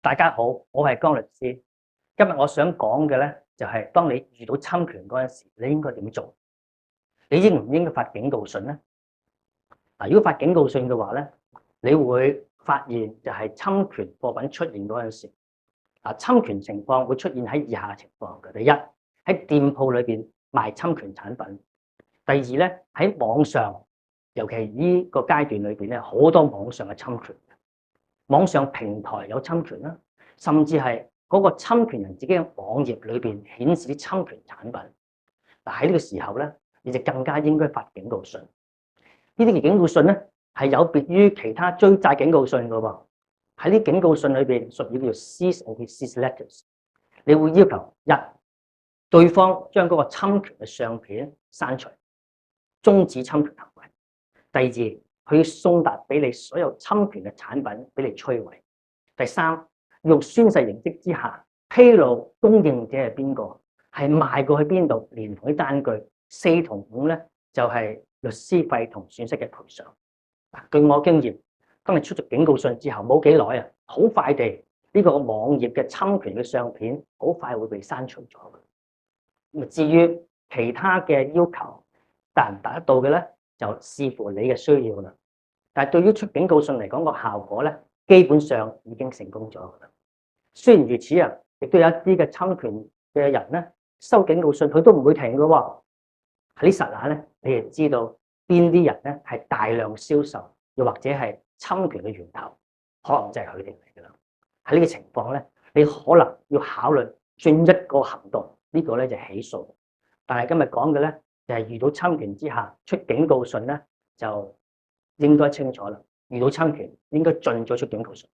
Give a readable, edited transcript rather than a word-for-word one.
大家好，我係江律師。今日我想講嘅咧，就係當你遇到侵權嗰陣時，你應該點做？你應唔應該發警告信咧？嗱，如果發警告信嘅話咧，你會發現就係侵權貨品出現嗰陣時，侵權情況會出現喺以下情況嘅。第一，喺店鋪裏邊賣侵權產品；第二咧，喺網上，尤其呢個階段裏邊咧，好多網上嘅侵權。網上平台有侵權啦，甚至係嗰個侵權人自己嘅網頁裏邊顯示啲侵權產品。嗱，喺呢個時候咧，你就更加應該發警告信。呢啲警告信咧係有別於其他追債警告信嘅喎。喺呢警告信裏邊屬於叫做 cease and desist letters， 你會要求一，對方將嗰個侵權嘅相片刪除，終止侵權行為；第二，佢要送達俾你所有侵權嘅產品俾你摧毀；第三，用宣誓形式之下披露供應者係邊個，係賣過去邊度，連同啲單據。4同5咧就係律師費同損失嘅賠償。據我經驗，當你出咗警告信之後冇幾耐啊，好快地呢個網頁嘅侵權嘅相片好快會被刪除咗嘅。咁至於其他嘅要求達唔達得到嘅咧，就視乎你嘅需要啦。但係對於出警告信嚟講，個效果咧，基本上已經成功咗㗎啦。雖然如此啊，亦都有一啲嘅侵權嘅人咧，收警告信佢都唔會停㗎喎。喺呢剎那咧，你就知道邊啲人咧係大量銷售，又或者係侵權嘅源頭，可能就係佢哋嚟㗎啦。喺呢個情況咧，你可能要考慮進一個行動，呢個咧就係起訴。但係今日講嘅咧，就係遇到侵權之下出警告信咧，就應該清楚啦。遇到侵權應該盡早出警告信。